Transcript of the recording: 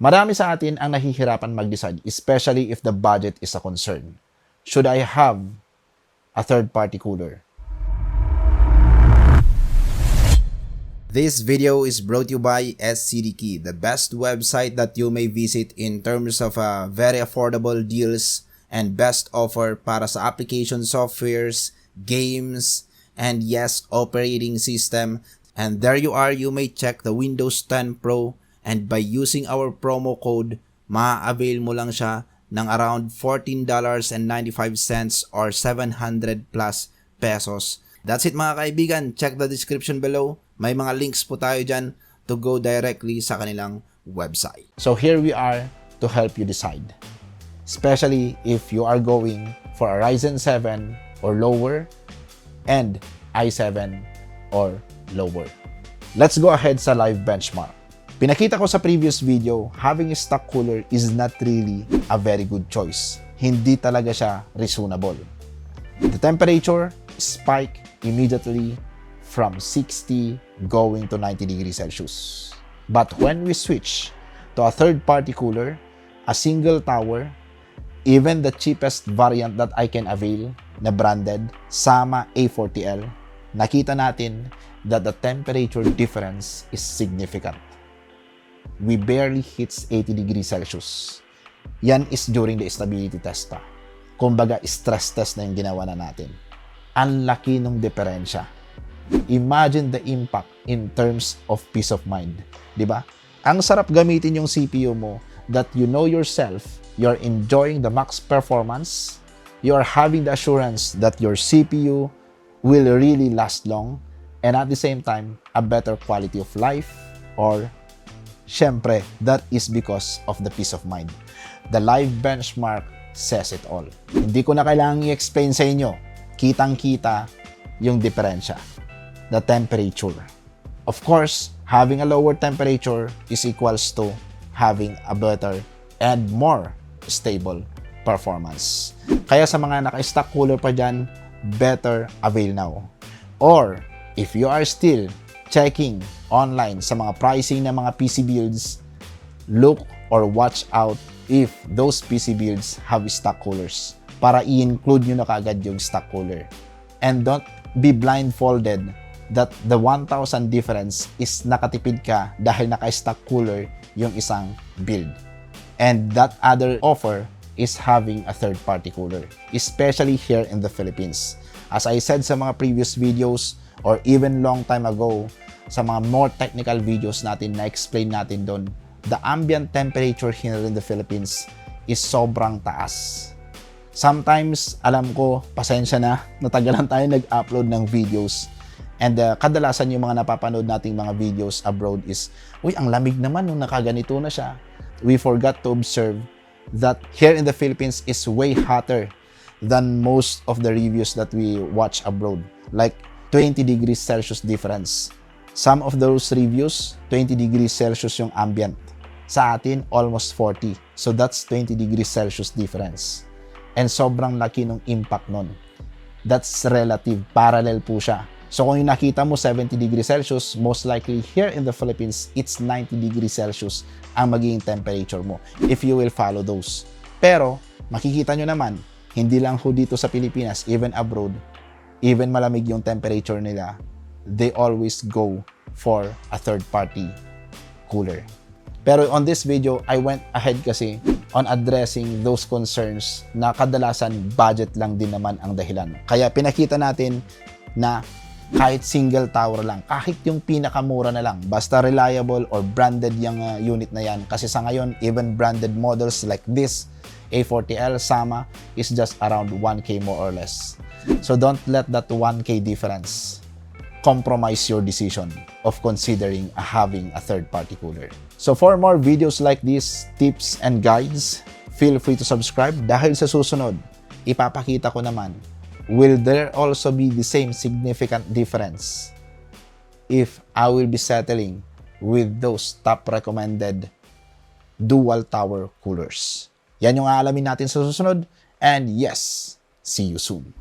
Marami sa atin ang nahihirapan mag-decide, especially if the budget is a concern. Should I have a third-party cooler? This video is brought to you by SCDKey, the best website that you may visit in terms of very affordable deals and best offer para sa application softwares, games, and yes, operating system. And there you are, you may check the Windows 10 Pro, and by using our promo code, ma-avail mo lang siya ng around $14.95 or 700 plus pesos. That's it mga kaibigan. Check the description below. May mga links po tayo dyan to go directly sa kanilang website. So here we are to help you decide. Especially if you are going for a Ryzen 7 or lower and i7 or lower. Let's go ahead sa live benchmark. Pinakita ko sa previous video, having a stock cooler is not really a very good choice. Hindi talaga siya reasonable. The temperature spike immediately from 60 going to 90 degrees Celsius. But when we switch to a third-party cooler, a single tower, even the cheapest variant that I can avail na branded, sama A40L, nakita natin that the temperature difference is significant. We barely hits 80 degrees Celsius. Yan is during the stability test pa. Kumbaga, stress test na yung ginawa na natin. Ang laki ng diferensya. Imagine the impact in terms of peace of mind. Diba? Ang sarap gamitin yung CPU mo that you know yourself, you're enjoying the max performance, you're having the assurance that your CPU will really last long, and at the same time, a better quality of life, or syempre, that is because of the peace of mind. The live benchmark says it all. Hindi ko na kailangang i-explain sa inyo. Kitang-kita yung diferensya. The temperature. Of course, having a lower temperature is equals to having a better and more stable performance. Kaya sa mga naka-stock cooler pa dyan, better avail now. Or, if you are still checking online sa mga pricing ng mga PC builds, look or watch out if those PC builds have stock coolers para i-include nyo na kaagad yung stock cooler. And don't be blindfolded that the 1,000 difference is nakatipid ka dahil naka-stock cooler yung isang build. And that other offer is having a third-party cooler, especially here in the Philippines. As I said sa mga previous videos or even long time ago, sa mga more technical videos natin na explain natin doon, the ambient temperature here in the Philippines is sobrang taas. Sometimes, alam ko, pasensya na, natagalan tayo nag-upload ng videos. And kadalasan yung mga napapanood nating mga videos abroad is, uy, ang lamig naman nung nakaganito na siya. We forgot to observe that here in the Philippines is way hotter than most of the reviews that we watch abroad. Like 20 degrees Celsius difference. Some of those reviews, 20 degrees Celsius yung ambient. Sa atin, almost 40. So that's 20 degrees Celsius difference. And sobrang laki ng impact nun. That's relative. Parallel po siya. So kung yung nakita mo 70 degrees Celsius, most likely here in the Philippines, it's 90 degrees Celsius ang magiging temperature mo if you will follow those. Pero, makikita nyo naman, hindi lang ho dito sa Pilipinas, even abroad, even malamig yung temperature nila, they always go for a third-party cooler. Pero on this video, I went ahead kasi on addressing those concerns na kadalasan budget lang din naman ang dahilan. Kaya pinakita natin na kahit single tower lang, kahit yung pinakamura na lang, basta reliable or branded yung unit na yan. Kasi sa ngayon, even branded models like this, A40L, sama, is just around 1K more or less. So don't let that 1K difference compromise your decision of considering having a third-party cooler. So for more videos like this, tips and guides, feel free to subscribe dahil sa susunod, ipapakita ko naman, will there also be the same significant difference if I will be settling with those top recommended dual tower coolers? Yan yung aalamin natin sa susunod, and yes, see you soon.